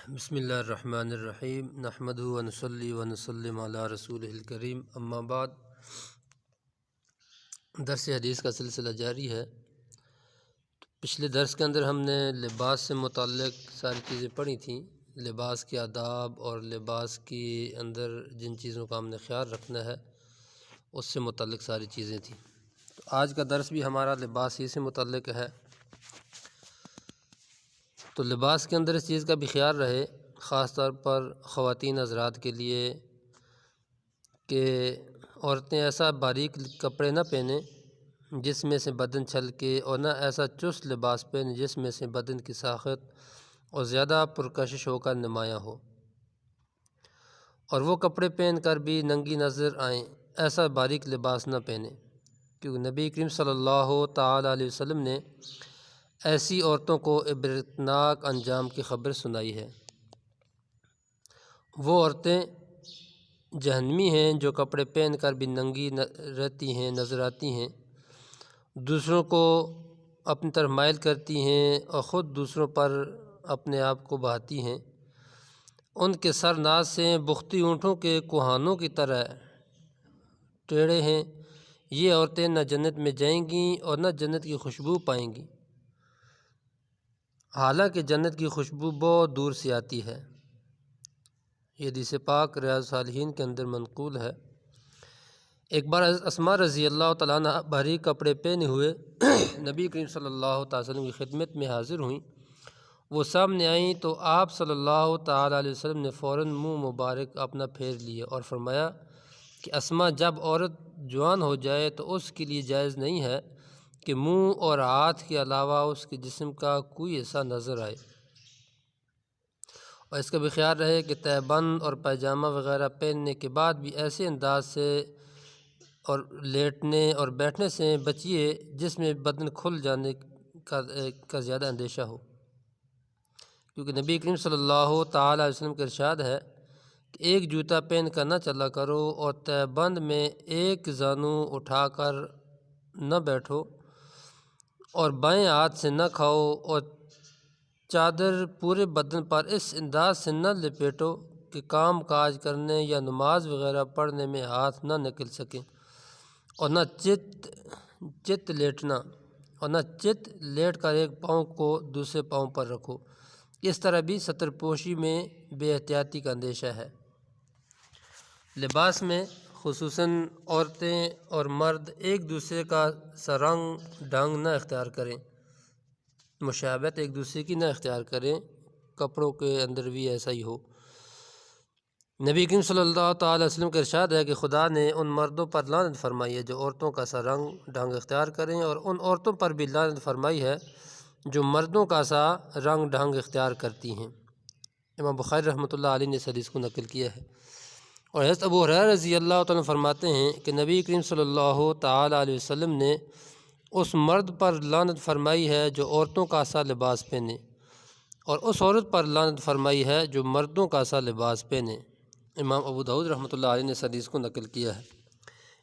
بسم اللہ الرحمن الرحیم نحمدہ ونصلی ونسلم علی رسولہ الکریم اما بعد درس حدیث کا سلسلہ جاری ہے۔ پچھلے درس کے اندر ہم نے لباس سے متعلق ساری چیزیں پڑھی تھیں، لباس کے آداب اور لباس کے اندر جن چیزوں کا ہم نے خیال رکھنا ہے اس سے متعلق ساری چیزیں تھیں۔ تو آج کا درس بھی ہمارا لباس ہی سے متعلق ہے۔ تو لباس کے اندر اس چیز کا بھی خیال رہے، خاص طور پر خواتین حضرات کے لیے، کہ عورتیں ایسا باریک کپڑے نہ پہنیں جس میں سے بدن چھلکے، اور نہ ایسا چست لباس پہنیں جس میں سے بدن کی ساخت اور زیادہ پرکشش ہو کر نمایاں ہو، اور وہ کپڑے پہن کر بھی ننگی نظر آئیں، ایسا باریک لباس نہ پہنیں، کیونکہ نبی کریم صلی اللہ تعالیٰ علیہ وسلم نے ایسی عورتوں کو عبرتناک انجام کی خبر سنائی ہے۔ وہ عورتیں جہنمی ہیں جو کپڑے پہن کر بھی ننگی رہتی ہیں، نظر آتی ہیں، دوسروں کو اپنی طرف مائل کرتی ہیں اور خود دوسروں پر اپنے آپ کو بہاتی ہیں۔ ان کے سر ناز سے بختی اونٹوں کے کوہانوں کی طرح ٹیڑھے ہیں۔ یہ عورتیں نہ جنت میں جائیں گی اور نہ جنت کی خوشبو پائیں گی، حالانکہ جنت کی خوشبو بہت دور سے آتی ہے۔ یہ حدیث پاک ریاض الصالحین کے اندر منقول ہے۔ ایک بار اسماء رضی اللہ تعالیٰ عنہ باریک کپڑے پہنے ہوئے نبی کریم صلی اللہ تعالیٰ وسلم کی خدمت میں حاضر ہوئیں۔ وہ سامنے آئیں تو آپ صلی اللہ تعالیٰ علیہ وسلم نے فوراً منہ مبارک اپنا پھیر لیا اور فرمایا کہ اسماء، جب عورت جوان ہو جائے تو اس کے لیے جائز نہیں ہے کہ منہ اور ہاتھ کے علاوہ اس کے جسم کا کوئی حصہ نظر آئے، اور اس کا بھی خیال رہے کہ تہہ بند اور پائجامہ وغیرہ پہننے کے بعد بھی ایسے انداز سے اور لیٹنے اور بیٹھنے سے بچیے جس میں بدن کھل جانے کا زیادہ اندیشہ ہو، کیونکہ نبی کریم صلی اللہ تعالیٰ علیہ وسلم کا ارشاد ہے کہ ایک جوتا پہن کر نہ چلا کرو، اور تہہ بند میں ایک زانو اٹھا کر نہ بیٹھو، اور بائیں ہاتھ سے نہ کھاؤ، اور چادر پورے بدن پر اس انداز سے نہ لپیٹو کہ کام کاج کرنے یا نماز وغیرہ پڑھنے میں ہاتھ نہ نکل سکیں، اور نہ چت لیٹنا، اور نہ چت لیٹ کر ایک پاؤں کو دوسرے پاؤں پر رکھو۔ اس طرح بھی ستر پوشی میں بے احتیاطی کا اندیشہ ہے۔ لباس میں خصوصاً عورتیں اور مرد ایک دوسرے کا سا رنگ ڈھنگ نہ اختیار کریں، مشابہت ایک دوسرے کی نہ اختیار کریں، کپڑوں کے اندر بھی ایسا ہی ہو۔ نبی کریم صلی اللہ تعالیٰ وسلم کا ارشاد ہے کہ خدا نے ان مردوں پر لعنت فرمائی ہے جو عورتوں کا سا رنگ ڈھنگ اختیار کریں، اور ان عورتوں پر بھی لعنت فرمائی ہے جو مردوں کا سا رنگ ڈھنگ اختیار کرتی ہیں۔ امام بخاری رحمۃ اللہ علیہ نے اس حدیث کو نقل کیا ہے۔ اور حضرت ابو ہریرہ رضی اللہ تعالیٰ عنہ فرماتے ہیں کہ نبی کریم صلی اللہ تعالیٰ علیہ وسلم نے اس مرد پر لعنت فرمائی ہے جو عورتوں کا سا لباس پہنے، اور اس عورت پر لعنت فرمائی ہے جو مردوں کا سا لباس پہنے۔ امام ابو داؤد رحمۃ اللہ علیہ نے اس حدیث کو نقل کیا ہے۔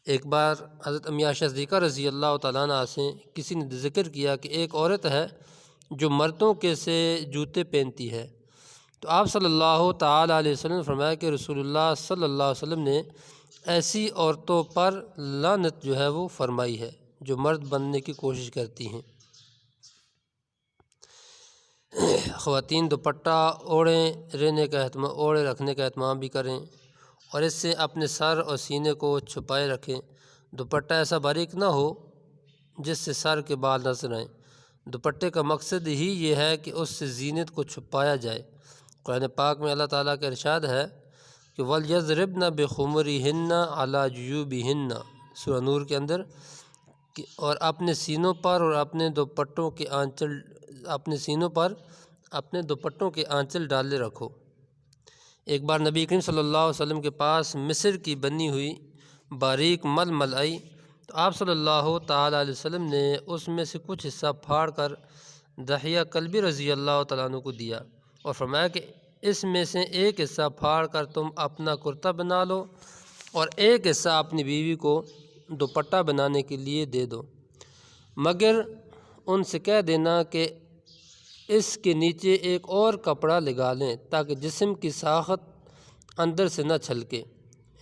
ایک بار حضرت امی عائشہ صدیقہ رضی اللہ تعالیٰ عنہ سے کسی نے ذکر کیا کہ ایک عورت ہے جو مردوں کے سے جوتے پہنتی ہے، تو آپ صلی اللہ تعالیٰ علیہ وسلم نے فرمایا کہ رسول اللہ صلی اللہ علیہ وسلم نے ایسی عورتوں پر لعنت جو ہے وہ فرمائی ہے جو مرد بننے کی کوشش کرتی ہیں۔ خواتین دوپٹہ اوڑھے رکھنے کا اہتمام بھی کریں، اور اس سے اپنے سر اور سینے کو چھپائے رکھیں۔ دوپٹہ ایسا باریک نہ ہو جس سے سر کے بال نظر آئیں۔ دوپٹے کا مقصد ہی یہ ہے کہ اس سے زینت کو چھپایا جائے۔ قرآن پاک میں اللہ تعالیٰ کا ارشاد ہے کہ وَلْيَضْرِبْنَ بِخُمُرِهِنَّ عَلَى جُيُوبِهِنَّ، سورہ نور کے اندر، اور اپنے سینوں پر اور اپنے دوپٹوں کے آنچل ڈالے رکھو۔ ایک بار نبی کریم صلی اللہ علیہ وسلم کے پاس مصر کی بنی ہوئی باریک ململ آئی، تو آپ صلی اللہ تعالیٰ علیہ وسلم نے اس میں سے کچھ حصہ پھاڑ کر دحیہ کلبی رضی اللہ تعالیٰ عنہ کو دیا، اور فرمایا کہ اس میں سے ایک حصہ پھاڑ کر تم اپنا کرتا بنا لو، اور ایک حصہ اپنی بیوی کو دوپٹہ بنانے کے لیے دے دو، مگر ان سے کہہ دینا کہ اس کے نیچے ایک اور کپڑا لگا لیں تاکہ جسم کی ساخت اندر سے نہ چھلکے۔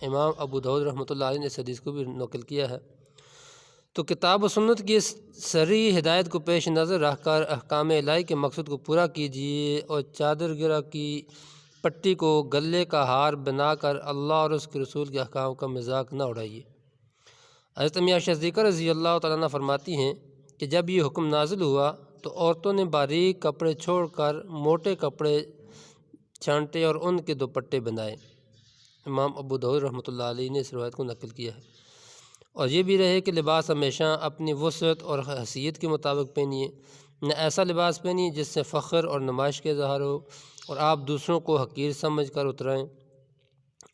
امام ابو داؤد رحمۃ اللہ علیہ نے اس حدیث کو بھی نقل کیا ہے۔ تو کتاب و سنت کی اس صریح ہدایت کو پیش نظر رکھ کر احکام الہی کے مقصد کو پورا کیجیے اور چادر گرہ کی پٹی کو گلے کا ہار بنا کر اللہ اور اس کے رسول کے احکام کا مذاق نہ اڑائیے۔ حضرت ام عائشہ صدیقہ رضی اللہ تعالیٰ عنہ فرماتی ہیں کہ جب یہ حکم نازل ہوا تو عورتوں نے باریک کپڑے چھوڑ کر موٹے کپڑے چھانٹے اور ان کے دوپٹے بنائے۔ امام ابو داؤد رحمۃ اللہ علیہ نے اس روایت کو نقل کیا ہے۔ اور یہ بھی رہے کہ لباس ہمیشہ اپنی وسعت اور حیثیت کے مطابق پہنیے، نہ ایسا لباس پہنیے جس سے فخر اور نمائش کے اظہار ہو اور آپ دوسروں کو حقیر سمجھ کر اترائیں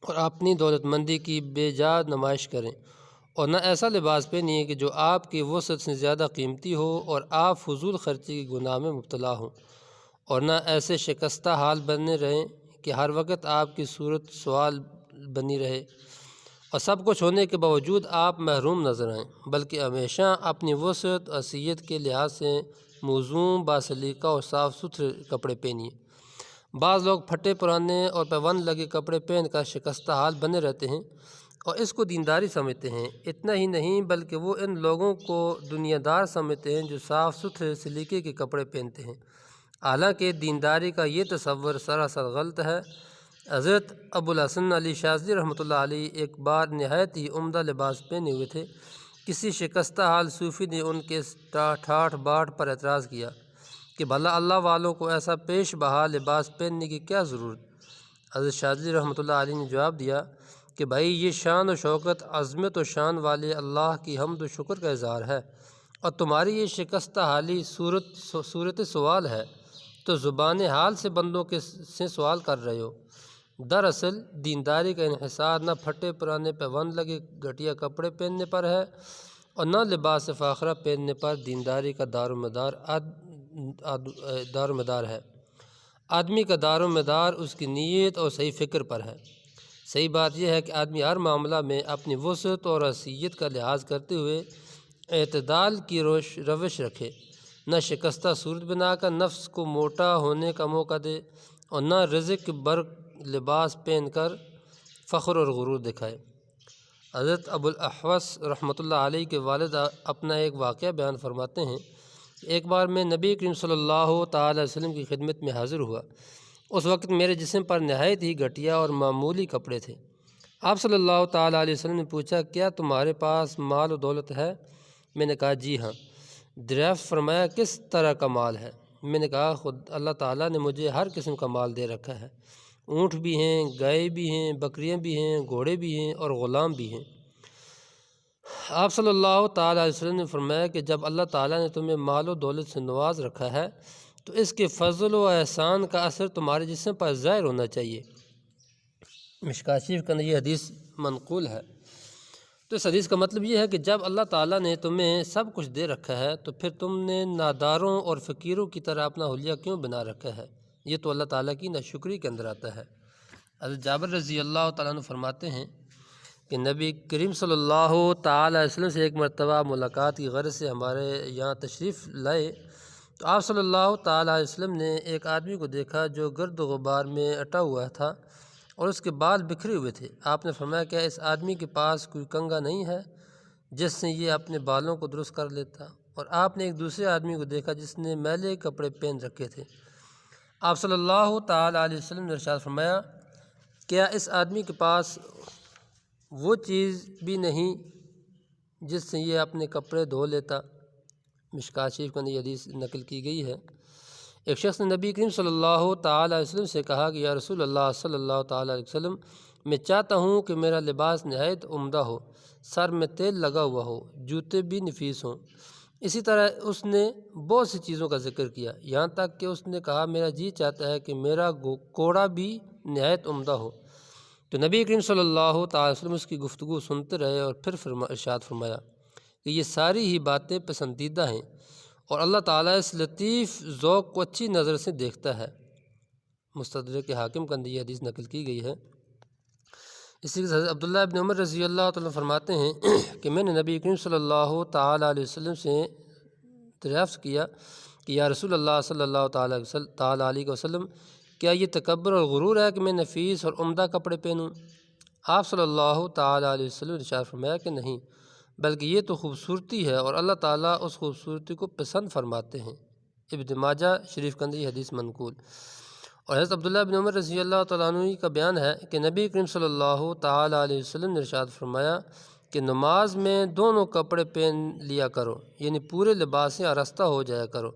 اور اپنی دولت مندی کی بے جا نمائش کریں، اور نہ ایسا لباس پہنیے کہ جو آپ کی وسعت سے زیادہ قیمتی ہو اور آپ فضول خرچی کے گناہ میں مبتلا ہوں، اور نہ ایسے شکستہ حال بنے رہیں کہ ہر وقت آپ کی صورت سوال بنی رہے اور سب کچھ ہونے کے باوجود آپ محروم نظر آئیں، بلکہ ہمیشہ اپنی وسعت اور حیثیت کے لحاظ سے موزوں، باسلیقہ اور صاف ستھرے کپڑے پہنیے۔ بعض لوگ پھٹے پرانے اور پیوند لگے کپڑے پہن کر شکستہ حال بنے رہتے ہیں اور اس کو دینداری سمجھتے ہیں۔ اتنا ہی نہیں بلکہ وہ ان لوگوں کو دنیا دار سمجھتے ہیں جو صاف ستھرے سلیقے کے کپڑے پہنتے ہیں، حالانکہ دینداری کا یہ تصور سراسر غلط ہے۔ حضرت ابو الحسن علی شاذلی رحمۃ اللہ علیہ ایک بار نہایت ہی عمدہ لباس پہنے ہوئے تھے۔ کسی شکستہ حال صوفی نے ان کے ٹھاٹھ باٹھ پر اعتراض کیا کہ بھلا اللہ والوں کو ایسا پیش بہا لباس پہننے کی کیا ضرورت؟ حضرت شاذلی رحمۃ اللہ علیہ نے جواب دیا کہ بھائی، یہ شان و شوکت، عظمت و شان والے اللہ کی حمد و شکر کا اظہار ہے، اور تمہاری یہ شکستہ حالی صورت سوال ہے، تو زبان حال سے بندوں سے سوال کر رہے ہو۔ دراصل دینداری کا انحصار نہ پھٹے پرانے پیوند لگے گھٹیا کپڑے پہننے پر ہے اور نہ لباس فاخرہ پہننے پر۔ دینداری کا دار و مدار ہے، آدمی کا دار و مدار اس کی نیت اور صحیح فکر پر ہے۔ صحیح بات یہ ہے کہ آدمی ہر معاملہ میں اپنی وسعت اور حیثیت کا لحاظ کرتے ہوئے اعتدال کی روش رکھے، نہ شکستہ صورت بنا کر نفس کو موٹا ہونے کا موقع دے اور نہ رزق بر لباس پہن کر فخر اور غرور دکھائے۔ حضرت ابو الاحوص رحمۃ اللہ علیہ کے والد اپنا ایک واقعہ بیان فرماتے ہیں کہ ایک بار میں نبی کریم صلی اللہ تعالیٰ علیہ وسلم کی خدمت میں حاضر ہوا۔ اس وقت میرے جسم پر نہایت ہی گھٹیا اور معمولی کپڑے تھے۔ آپ صلی اللہ تعالیٰ علیہ وسلم نے پوچھا، کیا تمہارے پاس مال و دولت ہے؟ میں نے کہا جی ہاں۔ دریافت فرمایا، کس طرح کا مال ہے؟ میں نے کہا خود اللہ تعالیٰ نے مجھے ہر قسم کا مال دے رکھا ہے، اونٹ بھی ہیں، گائے بھی ہیں، بکریاں بھی ہیں، گھوڑے بھی ہیں اور غلام بھی ہیں۔ آپ صلی اللہ تعالیٰ علیہ وسلم نے فرمایا کہ جب اللہ تعالیٰ نے تمہیں مال و دولت سے نواز رکھا ہے تو اس کے فضل و احسان کا اثر تمہارے جسم پر ظاہر ہونا چاہیے۔ مشکوٰۃ شریف کا یہ حدیث منقول ہے۔ تو اس حدیث کا مطلب یہ ہے کہ جب اللہ تعالیٰ نے تمہیں سب کچھ دے رکھا ہے تو پھر تم نے ناداروں اور فقیروں کی طرح اپنا حلیہ کیوں بنا رکھا ہے؟ یہ تو اللہ تعالیٰ کی ناشکری کے اندر آتا ہے۔ حضرت جابر رضی اللہ تعالیٰ عنہ فرماتے ہیں کہ نبی کریم صلی اللہ تعالیٰ علیہ وسلم سے ایک مرتبہ ملاقات کی غرض سے ہمارے یہاں تشریف لائے تو آپ صلی اللہ تعالیٰ علیہ وسلم نے ایک آدمی کو دیکھا جو گرد و غبار میں اٹا ہوا تھا اور اس کے بال بکھرے ہوئے تھے۔ آپ نے فرمایا، کیا اس آدمی کے پاس کوئی کنگھا نہیں ہے جس سے یہ اپنے بالوں کو درست کر لیتا؟ اور آپ نے ایک دوسرے آدمی کو دیکھا جس نے میلے کپڑے پہن رکھے تھے۔ آپ صلی اللہ تعالیٰ علیہ وسلم نے ارشاد فرمایا، کیا اس آدمی کے پاس وہ چیز بھی نہیں جس سے یہ اپنے کپڑے دھو لیتا؟ مشکوٰۃ شریف کا یہ حدیث نقل کی گئی ہے۔ ایک شخص نے نبی کریم صلی اللہ تعالیٰ علیہ وسلم سے کہا کہ یا رسول اللہ صلی اللہ تعالیٰ علیہ وسلم، میں چاہتا ہوں کہ میرا لباس نہایت عمدہ ہو، سر میں تیل لگا ہوا ہو، جوتے بھی نفیس ہوں۔ اسی طرح اس نے بہت سی چیزوں کا ذکر کیا، یہاں تک کہ اس نے کہا میرا جی چاہتا ہے کہ میرا کوڑا بھی نہایت عمدہ ہو۔ تو نبی کریم صلی اللہ تعالیٰ علیہ وسلم اس کی گفتگو سنتے رہے اور پھر ارشاد فرمایا کہ یہ ساری ہی باتیں پسندیدہ ہیں اور اللہ تعالیٰ اس لطیف ذوق کو اچھی نظر سے دیکھتا ہے۔ مستدرک حاکم کا اندر یہ حدیث نقل کی گئی ہے۔ اسی کے حضرت عبداللہ ابن عمر رضی اللہ تعالیٰ فرماتے ہیں کہ میں نے نبی کریم صلی اللہ تعالیٰ علیہ وسلم سے دریافت کیا کہ یا رسول اللہ صلی اللہ تعالیٰ علیہ وسلم، کیا یہ تکبر اور غرور ہے کہ میں نفیس اور عمدہ کپڑے پہنوں؟ آپ صلی اللہ تعالیٰ علیہ وسلم نے ارشاد فرمایا کہ نہیں، بلکہ یہ تو خوبصورتی ہے اور اللہ تعالیٰ اس خوبصورتی کو پسند فرماتے ہیں۔ ابن ماجہ شریف کے اندر یہ حدیث منقول۔ اور حضرت عبداللہ بن عمر رضی اللہ تعالیٰ عنہ کا بیان ہے کہ نبی کریم صلی اللہ تعالیٰ علیہ وسلم نے ارشاد فرمایا کہ نماز میں دونوں کپڑے پہن لیا کرو، یعنی پورے لباس سے آراستہ ہو جایا کرو۔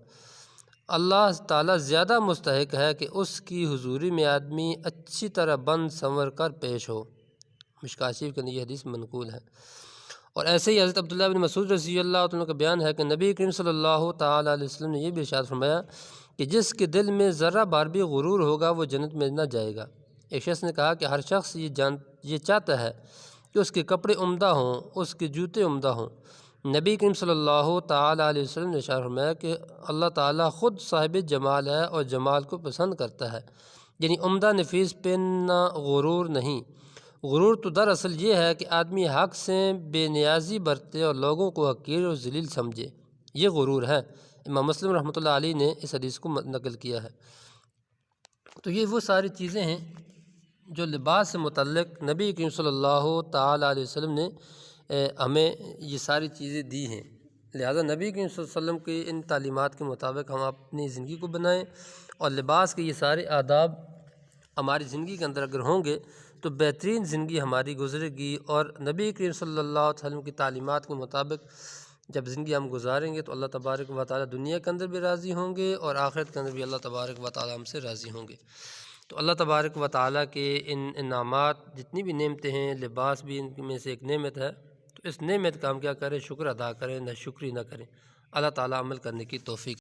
اللہ تعالیٰ زیادہ مستحق ہے کہ اس کی حضوری میں آدمی اچھی طرح بند سنور کر پیش ہو۔ مشکوٰۃ شریف کے اندر یہ حدیث منقول ہے۔ اور ایسے ہی حضرت عبداللہ بن مسعود رضی اللہ عنہ کا بیان ہے کہ نبی کریم صلی اللہ تعالیٰ علیہ وسلم نے یہ بھی ارشاد فرمایا کہ جس کے دل میں ذرہ بار بھی غرور ہوگا وہ جنت میں نہ جائے گا۔ ایک شخص نے کہا کہ ہر شخص یہ چاہتا ہے کہ اس کے کپڑے عمدہ ہوں، اس کے جوتے عمدہ ہوں۔ نبی کریم صلی اللہ تعالیٰ علیہ وسلم نے ارشاد فرمایا کہ اللہ تعالیٰ خود صاحب جمال ہے اور جمال کو پسند کرتا ہے، یعنی عمدہ نفیس پہننا غرور نہیں۔ غرور تو دراصل یہ ہے کہ آدمی حق سے بے نیازی برتے اور لوگوں کو حقیر اور ذلیل سمجھے، یہ غرور ہے۔ امام مسلم رحمۃ اللہ علیہ نے اس حدیث کو نقل کیا ہے۔ تو یہ وہ ساری چیزیں ہیں جو لباس سے متعلق نبی کریم صلی اللہ تعالیٰ علیہ وسلم نے ہمیں یہ ساری چیزیں دی ہیں۔ لہذا نبی کریم صلی اللہ علیہ وسلم کی ان تعلیمات کے مطابق ہم اپنی زندگی کو بنائیں، اور لباس کے یہ سارے آداب ہماری زندگی کے اندر اگر ہوں گے تو بہترین زندگی ہماری گزرے گی، اور نبی کریم صلی اللہ علیہ وسلم کی تعلیمات کے مطابق جب زندگی ہم گزاریں گے تو اللہ تبارک و تعالیٰ دنیا کے اندر بھی راضی ہوں گے اور آخرت کے اندر بھی اللہ تبارک و تعالیٰ ہم سے راضی ہوں گے۔ تو اللہ تبارک و تعالیٰ کے ان انعامات جتنی بھی نعمتیں ہیں، لباس بھی ان میں سے ایک نعمت ہے، تو اس نعمت کا ہم کیا کریں؟ شکر ادا کریں، نہ شکری نہ کریں۔ اللہ تعالیٰ عمل کرنے کی توفیق